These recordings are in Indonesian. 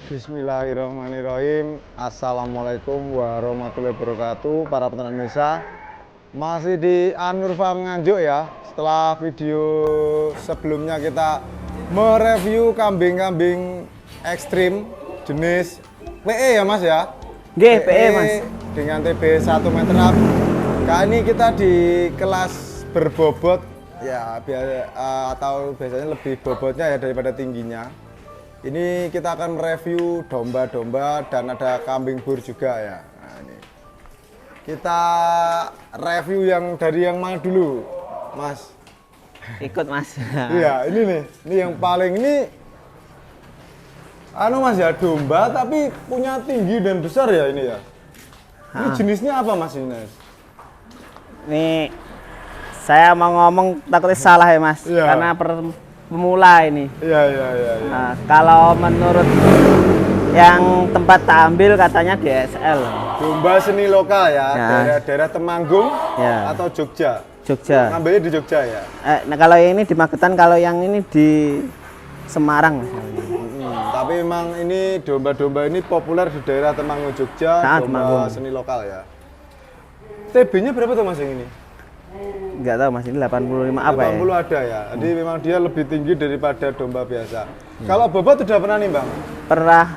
Bismillahirrahmanirrahim. Assalamualaikum warahmatullahi wabarakatuh. Para peternak Indonesia, masih di Anur Farm Nganjuk ya. Setelah video sebelumnya kita mereview kambing-kambing ekstrim jenis PE ya Mas ya. PE Mas. Dengan TB 1 meter up. Kali ini kita di kelas berbobot ya, atau biasanya lebih bobotnya ya daripada tingginya. Ini kita akan review domba-domba dan ada kambing bur juga ya. Nah, ini kita review yang dari yang mana dulu, Mas? Ikut Mas. Iya, ini nih, ini yang paling ini, Mas ya, domba tapi punya tinggi dan besar ya ini ya. Ini jenisnya apa Mas ini? Ini saya mau ngomong takutnya salah ya Mas, Iya. karena pemula ini. Iya. Nah, kalau menurut yang tempat tampil katanya DSL. Domba seni lokal ya, Ya. daerah Temanggung Ya. atau Jogja. Jogja. Ngambilnya di Jogja ya. Nah kalau yang ini di Magetan, kalau yang ini di Semarang Mas. Tapi memang ini domba-domba ini populer di daerah Temanggung Jogja, Nah, domba Temanggung. seni lokal ya. TB-nya berapa tuh Mas yang ini? Enggak tahu Mas, ini 85 apa 80 ya? ada ya. Jadi memang dia lebih tinggi daripada domba biasa. Kalau bobot udah pernah nih Bang?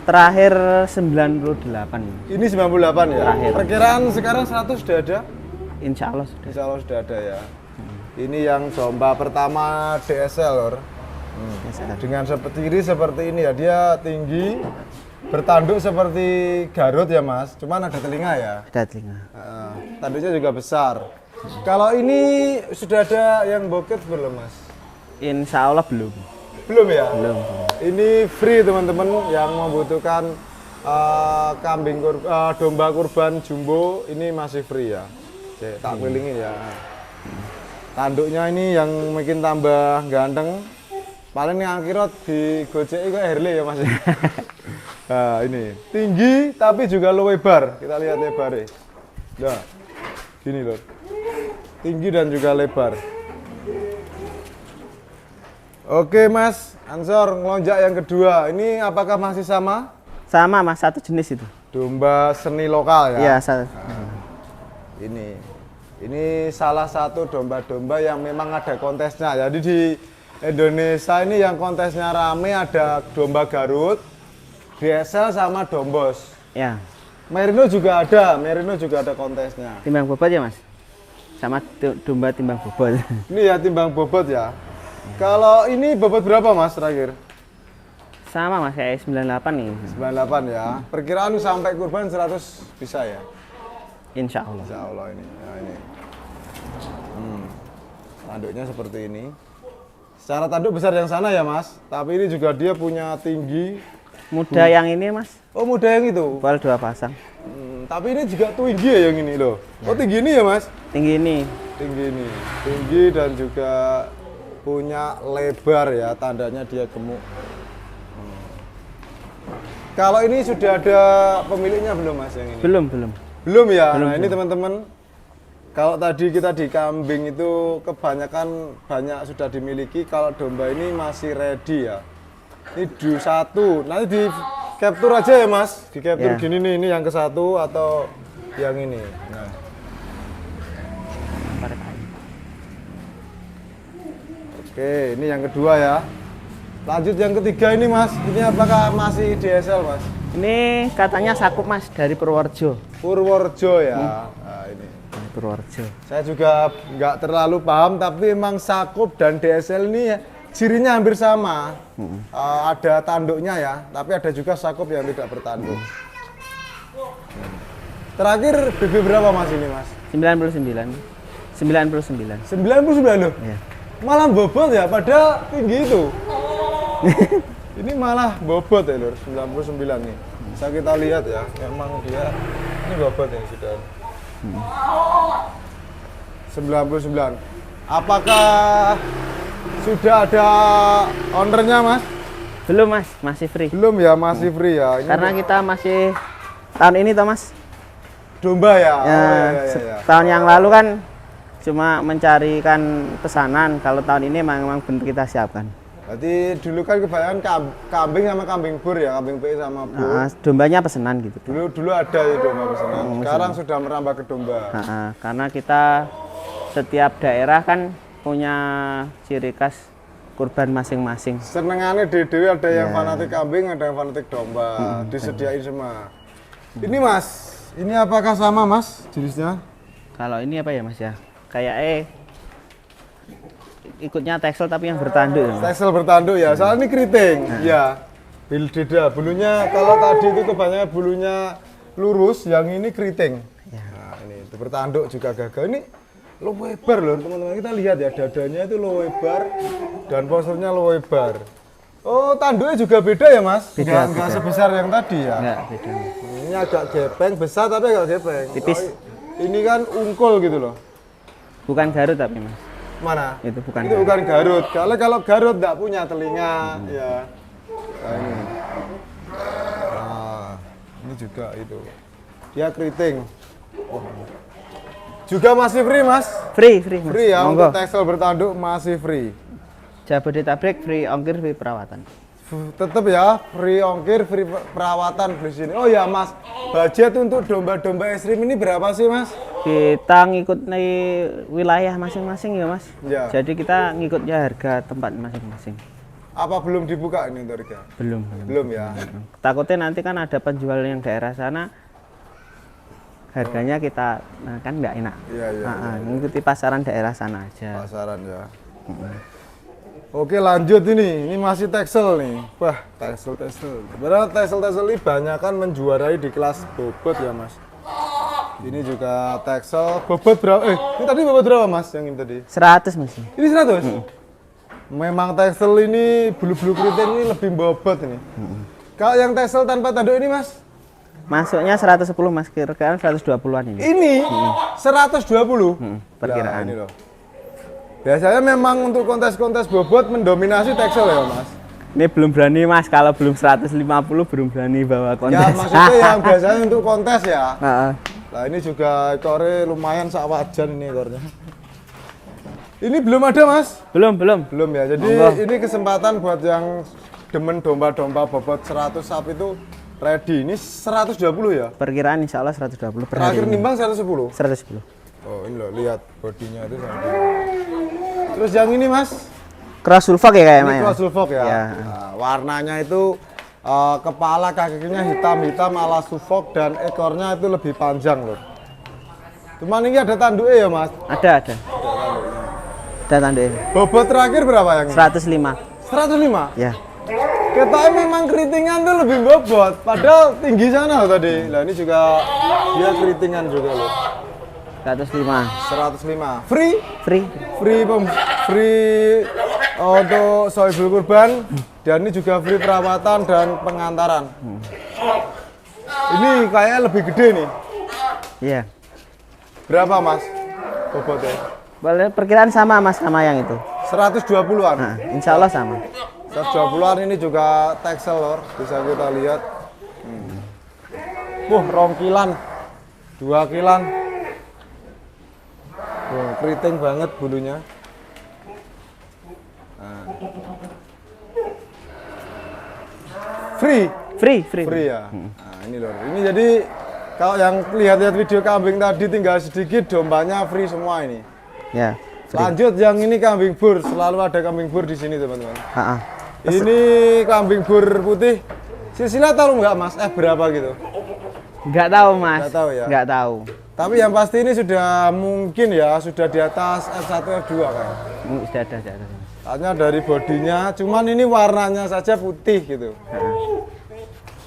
Terakhir 98. Ini 98 ya. Terakhir. Perkiraan sekarang 100 sudah ada? Insya Allah sudah. Insya Allah sudah ada ya. Ini yang domba pertama DSL lor. Dengan seperti ini ya, dia tinggi, bertanduk seperti Garut ya Mas. Cuman ada telinga ya. Ada telinga. Tanduknya juga besar. Kalau ini sudah ada yang bokep belum Mas? Insya Allah belum. Belum ya? Belum. Ini free teman-teman yang membutuhkan domba kurban jumbo, ini masih free ya. Oke, tak kelilingin ya. Tanduknya ini yang mungkin tambah ganteng. Paling yang akhirat di Gojek itu Harley ya Mas. Nah ini tinggi tapi juga lebar. Kita lihat lebarnya. Nah, gini loh. Tinggi dan juga lebar. Oke Mas, Ansor ngelonjak yang kedua. Ini apakah masih sama? Sama Mas, satu jenis itu. Domba seni lokal ya? Iya, satu. Ini salah satu domba-domba yang memang ada kontesnya. Jadi di Indonesia ini yang kontesnya rame ada domba Garut, DSL sama Dombos. Ya. Merino juga ada kontesnya. Timbang bobot ya Mas? Sama domba timbang bobot. Ini ya timbang bobot ya. Kalau ini bobot berapa Mas terakhir? Sama Mas, kayak 98 nih. 98 ya. Perkiraan sampai kurban 100 bisa ya? Insya Allah. Insya Allah ini. Nah, ini. Tanduknya seperti ini. Secara tanduk besar yang sana ya Mas. Tapi ini juga dia punya tinggi. Muda yang ini Mas, Oh muda yang itu. bal 2 pasang. Tapi ini juga tinggi ya yang ini loh. Oh tinggi ini ya Mas? Tinggi ini. Tinggi ini. Tinggi dan juga punya lebar ya. Tandanya dia gemuk. Kalau ini sudah ada pemiliknya belum Mas yang ini? Belum. Belum ya? Belum, Nah ini teman-teman, kalau tadi kita di kambing itu kebanyakan banyak sudah dimiliki, kalau domba ini masih ready ya. Ini du satu, nanti di capture aja ya Mas, di capture Ya. gini nih, ini yang ke satu atau yang ini. Nah. Oke, ini yang kedua ya. Lanjut yang ketiga ini Mas, ini apakah masih DSL Mas? Ini katanya sakup Mas, dari Purworejo. Purworejo ya. Nah, ini. Dari Purworejo. Saya juga nggak terlalu paham, tapi emang sakup dan DSL ini ya, cirinya hampir sama. Ada tanduknya ya, tapi ada juga sakup yang tidak bertanduk. Terakhir BB berapa Mas ini Mas? 99. 99. 99 loh? Iya. Malah bobot ya, padahal tinggi itu. Ini malah bobot ya lur, 99 nih. Bisa kita lihat ya, memang dia ini bobot ya sudah. 99. Apakah sudah ada ownernya Mas? Belum Mas, masih free. Belum ya, masih free ya. Ini Karena kita masih tahun ini toh Mas. domba ya. Ya, tahun yang lalu kan cuma mencarikan pesanan. Kalau tahun ini memang benar kita siapkan. Berarti dulu kan kebanyakan kambing sama kambing bur ya, kambing PE sama bur. Dombanya pesenan gitu. Dulu ada ya domba pesanan. Sekarang sudah merambah ke domba. Karena kita setiap daerah kan punya ciri khas kurban masing-masing. Senengannya dewe ada yang fanatik kambing, ada yang fanatik domba. Disediain semua. Ini Mas, ini apakah sama Mas jenisnya? Kalau ini apa ya Mas ya? Kayak ikutnya teksel tapi yang bertanduk ya Mas? Teksel bertanduk ya, soalnya ini keriting. Ya, beda. Bulunya kalau tadi itu kebanyakan bulunya lurus, yang ini keriting. Nah, ini itu bertanduk juga gagah. Ini lo lebar loh teman-teman, kita lihat ya dadanya itu lo lebar dan posturnya lo lebar. Oh, tanduknya juga beda ya Mas? Beda. Enggak sebesar yang tadi ya? Enggak, beda. Ini agak gepeng, besar tapi agak gepeng. Tipis. Ini kan ungkul gitu loh. Bukan Garut tapi Mas. Mana? Itu bukan. Itu bukan Garut. Kalau Garut enggak punya telinga, ya. Nah, ini. Nah, ini juga itu. Dia keriting. Oh. Juga masih free, Mas? Free Mas. Free ya, Monggo. untuk tekstil bertanduk masih free. Jabodetabek free ongkir, free perawatan. Tetap ya, free ongkir, free perawatan di sini. Oh ya Mas, budget untuk domba-domba ekstrim ini berapa sih Mas? Kita ngikut wilayah masing-masing ya Mas. Ya. Jadi kita ngikutnya harga tempat masing-masing. Apa belum dibuka ini untuk harga? Belum. Belum ya. Takutnya nanti kan ada penjual yang daerah sana harganya kita kan nggak enak. Iya. Ngikuti pasaran daerah sana aja. Pasaran ya. Oke lanjut ini masih teksel nih. Wah teksel. Sebenarnya teksel ini banyak kan menjuarai di kelas bobot ya Mas. Ini juga teksel bobot berapa? Ini tadi bobot berapa Mas yang ini tadi? 100 Mas. Ini 100? Memang teksel ini bulu-bulu keriting ini lebih bobot ini. Kalau yang teksel tanpa tanduk ini Mas? Masuknya 110 Mas, kira-kira 120-an ini. Ini 120? Perkiraan. Nah, ini loh. Biasanya memang untuk kontes-kontes bobot mendominasi teksel ya Mas? Ini belum berani Mas, kalau belum 150 belum berani bawa kontes. Ya maksudnya yang biasanya untuk kontes ya. Heeh. Nah ini juga ekornya lumayan sak wajan ini ekornya. Ini belum ada Mas? Belum. Belum ya, jadi Monggo. ini kesempatan buat yang demen domba-domba bobot 100 sapi itu ready. Ini 120 ya? Perkiraan insya Allah 120 per Terakhir hari ini. nimbang 110? 110. Oh ini loh, lihat bodinya itu sampai. Terus yang ini Mas? Cross sulfok ya kayaknya. Ini cross sulfok ya? Ya. Nah, warnanya itu kepala kakinya hitam-hitam ala sufok dan ekornya itu lebih panjang loh. Cuman ini ada tanduknya ya Mas? Ada. Ada tanduknya. Bobot terakhir berapa yang ini? 105. 105? Ya. Ketoknya memang keritingan tuh lebih bobot, padahal tinggi sana loh tadi. Nah ini juga dia keritingan juga loh. 105. 105. Free untuk sohibul kurban dan ini juga free perawatan dan pengantaran. Ini kayaknya lebih gede nih. Iya. Berapa Mas bobotnya? Boleh perkiraan sama Mas sama yang itu. 120-an. Nah, insya Allah sama. 120-an ini juga teksel lor, bisa kita lihat. Rongkilan, 2 kilan. Keriting banget bulunya. Nah. Free ya. Nah, ini loh. Ini jadi kalau yang lihat-lihat video kambing tadi tinggal sedikit, dombanya free semua ini. Ya. Free. Lanjut yang ini kambing bur, selalu ada kambing bur di sini teman-teman. Ini kambing bur putih. Silsilah tahu nggak Mas? Berapa gitu? Nggak tahu Mas. Nggak tahu ya? Nggak tahu. Tapi yang pasti ini sudah mungkin ya, sudah di atas F1, F2 kan? Sudah ada. Hanya dari bodinya, cuman ini warnanya saja putih gitu.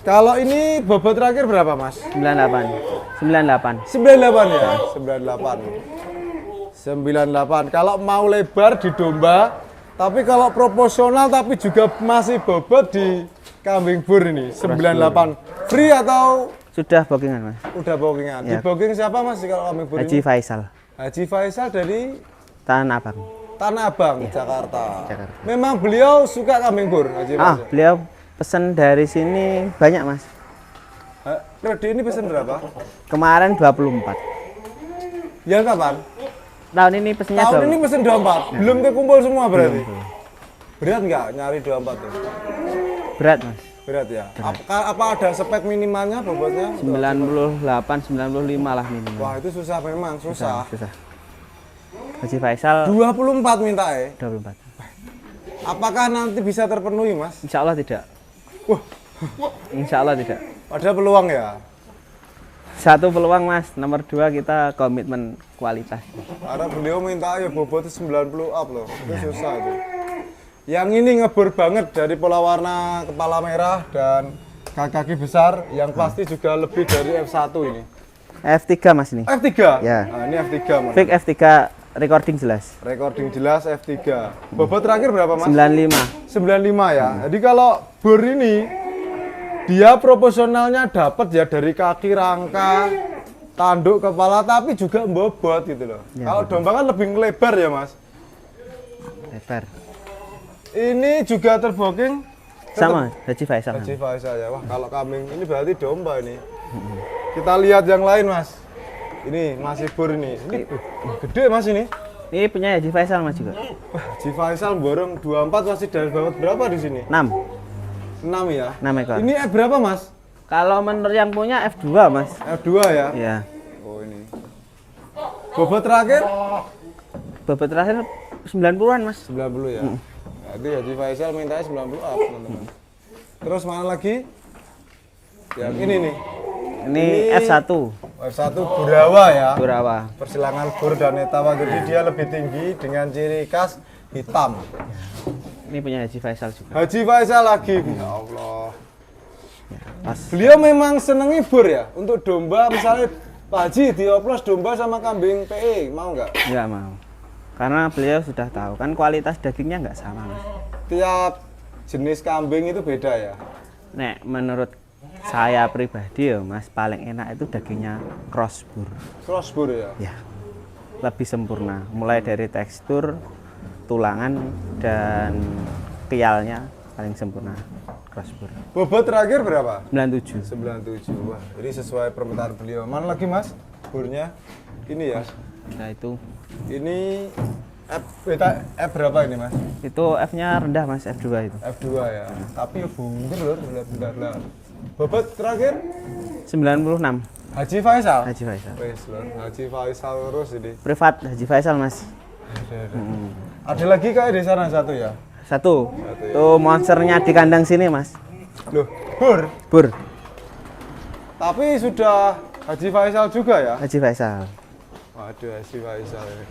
Kalau ini bobot terakhir berapa Mas? 98 ya? 98. Kalau mau lebar di domba, tapi kalau proporsional tapi juga masih bobot di kambing bur ini 98. Free atau sudah bookingan Mas? Udah bookingan. Ya. Di booking siapa Mas kalau kambing bur Haji ini? Faisal. Haji Faisal dari Tanah Abang. Tanah Abang, Ya. Jakarta. Jakarta. Memang beliau suka kambing bur, Haji Faisal. Beliau pesan dari sini banyak Mas. Kredi ini pesan berapa? Kemarin 24. Yang kapan? Tahun ini pesennya Tahun ini pesen 24. Belum kekumpul semua berarti. Berat nggak nyari 24 tuh? Berat mas. Berat ya? Apa ada spek minimalnya bobotnya? 98, 95 lah minimal. Wah itu susah memang, susah. Susah. Haji Faisal 24 minta 24. Apakah nanti bisa terpenuhi mas? Insya Allah tidak. Wah, Insya Allah tidak. ada peluang ya? Satu peluang mas, nomor 2 kita komitmen kualitas. Karena beliau minta ya bobotnya 90 up loh, itu susah itu. Yang ini ngebor banget dari pola warna kepala merah dan kaki besar, yang pasti juga lebih dari F1 ini. F3 mas ini. F3? Ya. Nah, ini F3 mas. Fix F3 recording jelas. Recording jelas F3. Bobot terakhir berapa mas? 95. 95 ya. Jadi kalau bor ini dia proporsionalnya dapat ya dari kaki, rangka, tanduk, kepala, tapi juga bobot gitu loh. Ya, kalau domba kan lebih lebar ya mas. Lebar. Ini juga terbooking Sama Haji Faisal. Haji Faisal ya. Wah kalau kambing ini berarti domba ini. Kita lihat yang lain mas. Ini masih bor ini. Ini gede mas ini. Ini punya Haji Faisal mas juga. Wah, Haji Faisal borong 24 masih dari bawah berapa di sini? 6. 6 ya. 6 ekor. Ini F berapa mas? Kalau menurut yang punya F2 mas. F2 ya. Iya. Oh ini. Bobot terakhir? Bobot terakhir 90-an mas. 90 ya. Jadi Haji Faisal mintanya 90 up teman-teman. Terus mana lagi? Yang ini nih. Ini F1. F1 Burawa ya. Burawa. Persilangan bur dan etawa, jadi dia lebih tinggi dengan ciri khas hitam. Ini punya Haji Faisal juga. Haji Faisal lagi. Ya Allah. Pas. Beliau memang senengi bur ya? Untuk domba misalnya Pak Haji dioplos domba sama kambing PE, mau nggak? Enggak mau. Karena beliau sudah tahu kan kualitas dagingnya nggak sama mas. Tiap jenis kambing itu beda ya? Nek menurut saya pribadi ya mas, paling enak itu dagingnya cross bur. Cross bur ya? Ya. Lebih sempurna. Mulai dari tekstur, tulangan dan kialnya paling sempurna cross bur. Bobot terakhir berapa? 97. 97. Wah, ini sesuai permintaan beliau. Mana lagi mas burnya? Ini ya? Nah itu. Ini F berapa ini mas? Itu F-nya rendah mas, F2 itu. F2 ya. Tapi ya bunder lor, bentar. Bobot terakhir? 96. Haji Faisal? Haji Faisal. Wes lor, Haji Faisal terus ini. Privat Haji Faisal mas. Ada lagi kayak di sana satu ya? Satu. Tuh monsternya di kandang sini mas. Loh, bur? Bur. Tapi sudah Haji Faisal juga ya? Haji Faisal. Waduh, Haji Faisal ya.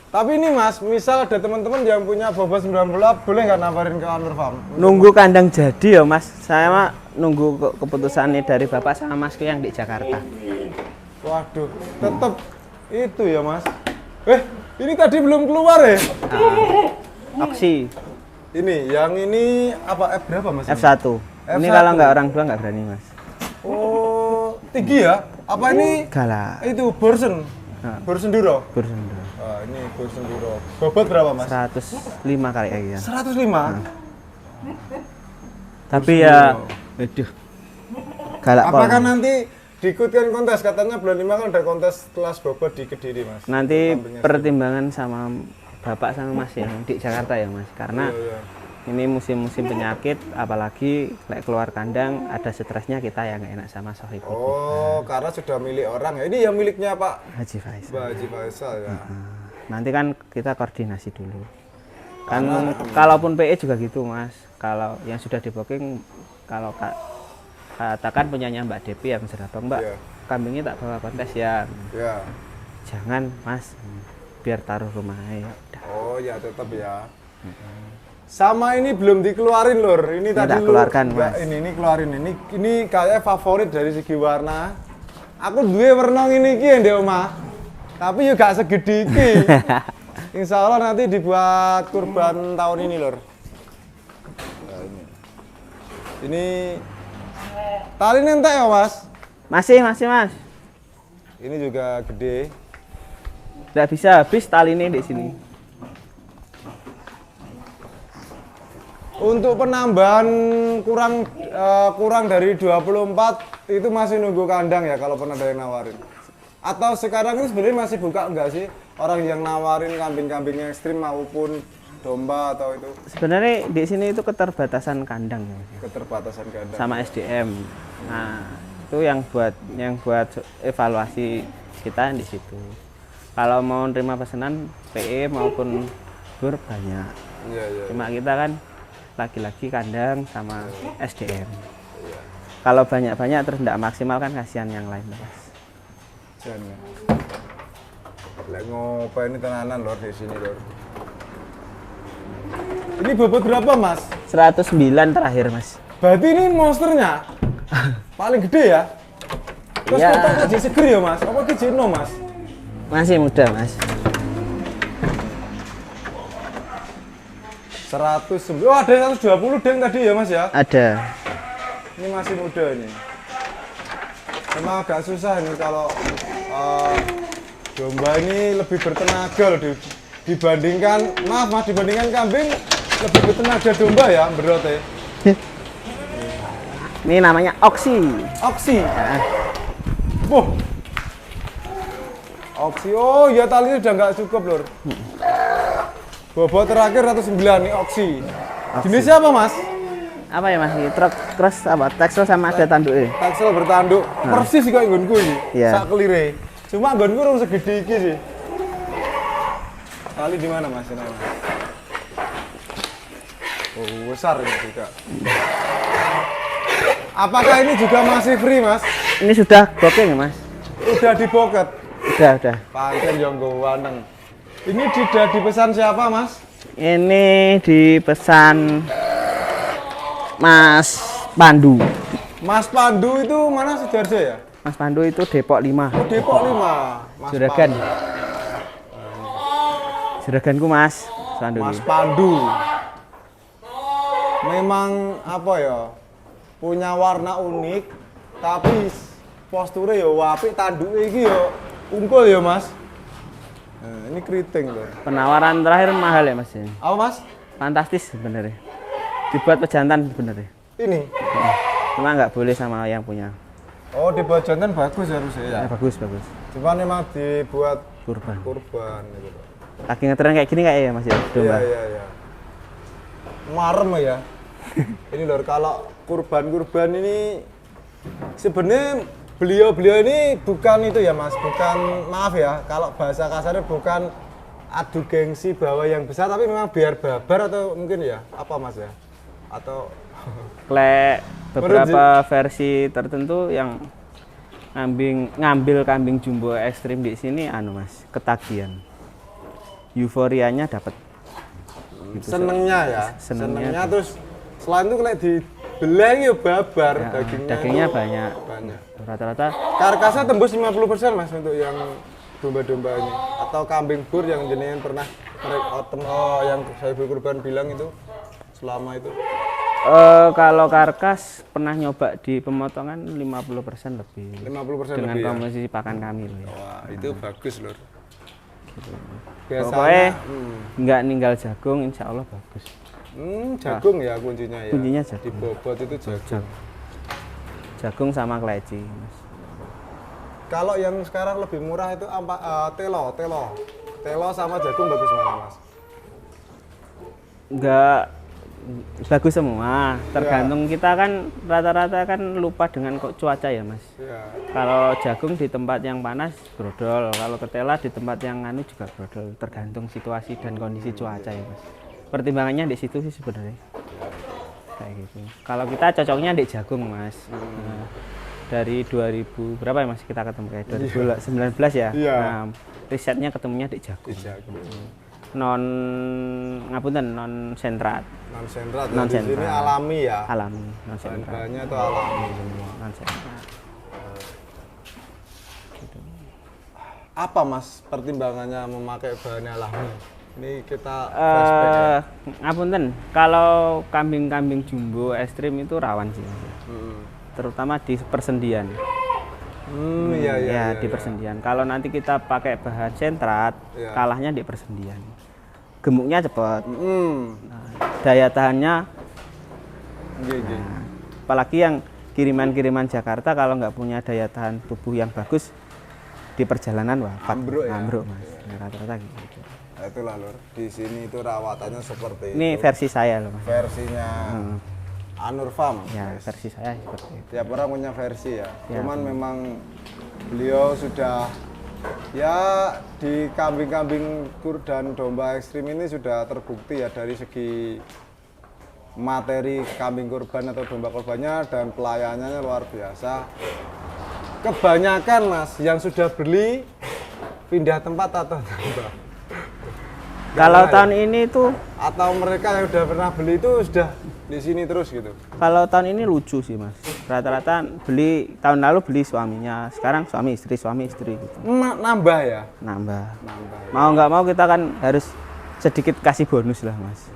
Tapi ini mas, misal ada teman-teman yang punya bobot 90 boleh nggak nawarin ke Anwar Farm? Nunggu kandang jadi ya mas. Saya mah nunggu keputusan nih dari bapak sama masku yang di Jakarta. Waduh, tetap itu ya mas. Ini tadi belum keluar ya? Oksi Yang ini apa F berapa mas? F1. Ini F1. kalau nggak orang tua nggak berani mas. Oh, tinggi ya? Apa ini? Galak. Itu Borsen. Borsen Duro. Bersenda. Wah, ini Borsen Duro. Bobot berapa mas? 105 kali ya. 105. Tapi ya, aduh. Galak kok. Apakah nanti diikutkan kontes? Katanya bulan 5 kan ada kontes kelas bobot di Kediri mas. Nanti Kambingnya pertimbangan sama bapak sama mas yang di Jakarta ya mas. Karena Iya. ini musim-musim penyakit, apalagi like keluar kandang ada stresnya kita yang nggak enak sama sohib. Oh, karena sudah milik orang ya. Ini yang miliknya Pak Haji Faisal. Mbak Haji Faisal ya. Nanti kan kita koordinasi dulu. Kan kalaupun PE juga gitu mas. Kalau yang sudah di booking, kalau katakan punyanya Mbak Depi yang Serabang, Mbak, Iya. kambingnya tak bawa kontes ya. Ya. Jangan mas, biar taruh rumah ya. Udah. Oh ya tetap ya. Sama ini belum dikeluarin lur. Ini tadi tak lu keluarkan, nggak, Mas. ini keluarin ini kayak favorit dari segi warna. Aku duwe werna ngene iki ya Ndek Omah. Tapi juga segede iki. Insya Allah nanti dibuat kurban tahun ini lur. Nah, ini tali nentek ya mas. Masih mas. Ini juga gede. Nggak bisa habis tali ini di sini. Untuk penambahan kurang dari 24 itu masih nunggu kandang ya kalau pernah ada yang nawarin. Atau sekarang ini sebenarnya masih buka enggak sih orang yang nawarin kambing-kambing ekstrim maupun domba atau itu Sebenarnya di sini itu keterbatasan kandang ya, Mas. keterbatasan kandang. Sama SDM. Nah, itu yang buat evaluasi kita di situ. Kalau mau nerima pesanan PE maupun bur banyak. Iya, iya. Cuma kita kan lagi-lagi kandang sama SDM. Kalau banyak-banyak terus tidak maksimal kan kasihan yang lain, Mas. Jangan. Lek ngopo ini tenanan lor di sini lor. Ini bobot berapa mas? 109 terakhir, Mas. Berarti ini monsternya paling gede ya? Terus Iya. kotak kok seger ya mas? Apa ki jeno mas? Masih muda, Mas. 109. Oh ada 120 deng tadi ya mas ya? Ada. Ini masih muda ini. Memang agak susah ini kalau domba ini lebih bertenaga loh dibandingkan, maaf mas, dibandingkan kambing lebih bertenaga domba ya berarti. Ini namanya oksi. Oksi. Wah. Oksi. Oh ya talinya udah nggak cukup lur. Bobot terakhir 109 nih oksi. Jenisnya apa mas? Apa ya, Mas? Truk cross apa? Texel sama ada tanduknya. Texel bertanduk. Persis kok nggonku iki. Iya. Sak kelire. Cuma nggonku urung segede iki sih. Tali di mana mas? Ini, mas? Oh besar ini juga. Apakah ini juga masih free mas? Ini sudah booking ya, Mas? Udah di pocket. Udah. Pancen yo nggo waneng. Ini sudah dipesan siapa mas? Ini dipesan Mas Pandu. Mas Pandu itu mana Sidoarjo ya? Mas Pandu itu Depok 5. Oh, Depok 5. Mas Juragan. Pandu. Juraganku Mas Pandu. Mas ini. Pandu. Memang apa ya? Punya warna unik, tapi posturnya ya apik, tanduke iki ya ungkul ya, Mas. Nah, ini keriting loh. Penawaran terakhir mahal ya, Mas? Apa, Mas? Fantastis sebenarnya. Dibuat pejantan sebenarnya. Ini. Cuma nggak boleh sama yang punya. Oh, dibuat jantan bagus harusnya ya. Bagus. Cuma memang dibuat Kurban. kurban gitu. Lagi ngetren kayak gini kayak ya, Mas ya? Domba. Iya. Marem ya. Ini lho kalau kurban ini sebenarnya beliau ini bukan itu ya Mas, bukan, maaf ya kalau bahasa kasarnya bukan adu gengsi bahwa yang besar, tapi memang biar babar atau mungkin ya apa Mas ya? Atau Klek beberapa versi tertentu yang ngambil kambing jumbo ekstrim di sini Mas, ketagihan. Euforianya dapat. Gitu, senengnya ya. senengnya Terus selain itu kalau dibelah ya babar Ya, dagingnya dagingnya banyak. Rata-rata Karkasnya tembus 50% Mas untuk yang domba-domba ini atau kambing bur yang jenengan pernah yang saya kurban bilang itu selama itu. kalau karkas pernah nyoba di pemotongan 50% lebih. 50% Dengan lebih ya? komposisi pakan kami loh ya. Wah, itu bagus lur. Pokoknya nggak ninggal jagung, insya Allah bagus. Jagung ya kuncinya ya. Kuncinya jagung. Di bobot itu jagung. Jagung sama kleci, Mas. Kalau yang sekarang lebih murah itu telo. Telo sama jagung bagus mana Mas? Nggak bagus semua, tergantung kita kan rata-rata kan lupa dengan cuaca ya Mas. Ya. Kalau jagung di tempat yang panas brodol, kalau ketela di tempat yang anu juga brodol, tergantung situasi dan kondisi cuaca ya Mas. Pertimbangannya di situ sih sebenarnya. Kayak gitu. Kalau kita cocoknya di jagung Mas. Nah, dari 2000 berapa ya Mas kita ketemu kayak 2019 ya. Iya. Nah, risetnya ketemunya di jagung. Non sentrat. Non sentrat. Non Di sini sentrat. alami ya. Alami, non sentrat. Bahannya itu alami semua. Non sentrat. Apa Mas pertimbangannya memakai bahan alami? Ini kita flashback ya. Ngapunten, kalau kambing-kambing jumbo ekstrim itu rawan sih. Terutama di persendian. Iya. Di persendian. Kalau nanti kita pakai bahan sentrat, Iya. kalahnya di persendian. Gemuknya cepat. Nah, Daya tahannya, Iya. apalagi yang kiriman-kiriman Jakarta kalau nggak punya daya tahan tubuh yang bagus di perjalanan wafat. Ambruk ya? Ambruk Mas. Rata-rata gitu. Nah, itulah lur, di sini itu rawatannya seperti Ini itu. versi saya loh mas. Versinya Anur Farm. Ya guys. versi saya seperti itu. Tiap orang punya versi ya. Ya, Cuman memang beliau sudah ya di kambing-kambing kur dan domba ekstrim ini sudah terbukti ya dari segi materi kambing kurban atau domba kurbannya dan pelayanannya luar biasa. Kebanyakan mas yang sudah beli pindah tempat atau tambah? Kalau Gimana tahun ya? ini tuh, Atau mereka yang udah pernah beli itu sudah di sini terus gitu? kalau tahun ini lucu sih mas. Rata-rata beli tahun lalu beli suaminya, sekarang suami istri gitu. Nambah ya? Nambah. Nambah. Mau nggak mau kita kan harus sedikit kasih bonus lah mas.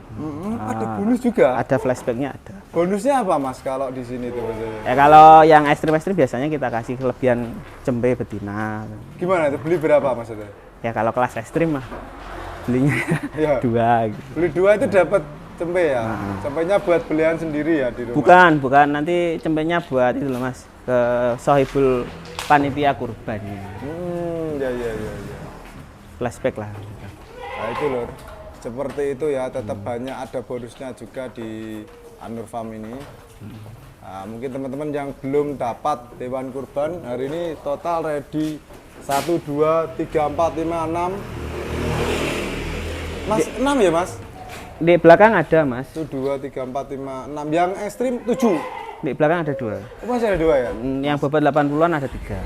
Ada bonus juga? Ada flashbacknya ada. Bonusnya apa mas kalau di sini tuh biasanya? Ya kalau yang ekstrim-ekstrim biasanya kita kasih kelebihan cempe betina. Gimana itu beli berapa maksudnya? Ya kalau kelas ekstrim mah belinya Ya. 2 gitu. Beli 2 itu dapat cempe ya? Cempenya buat belian sendiri ya di rumah? Bukan nanti cempenya buat itu loh mas, ke sohibul panitia kurbannya. Ya. Flashback lah. Nah itu loh, seperti itu ya, tetap banyak ada bonusnya juga di Anur Farm ini. Nah, mungkin teman-teman yang belum dapat hewan kurban, hari ini total ready 1, 2, 3, 4, 5, 6. Mas, 6 ya mas? Di belakang ada mas, 1, 2, 3, 4, 5, 6. Yang ekstrim 7. di belakang ada 2. Oh, masih ada 2 ya? Yang bobot 80-an ada 3.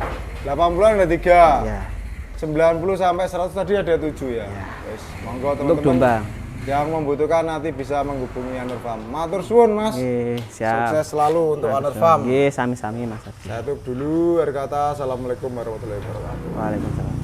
80-an ada 3. Ya. 90 sampai 100 tadi ada 7 ya. Wes, monggo Untuk teman-teman. domba. Yang membutuhkan nanti bisa menghubungi Anur Farm. Matur suwun Mas. Siap. Sukses selalu untuk Anur Farm. Sami-sami mas. Saya tutup dulu. Akhir kata, assalamualaikum warahmatullahi wabarakatuh. Waalaikumsalam.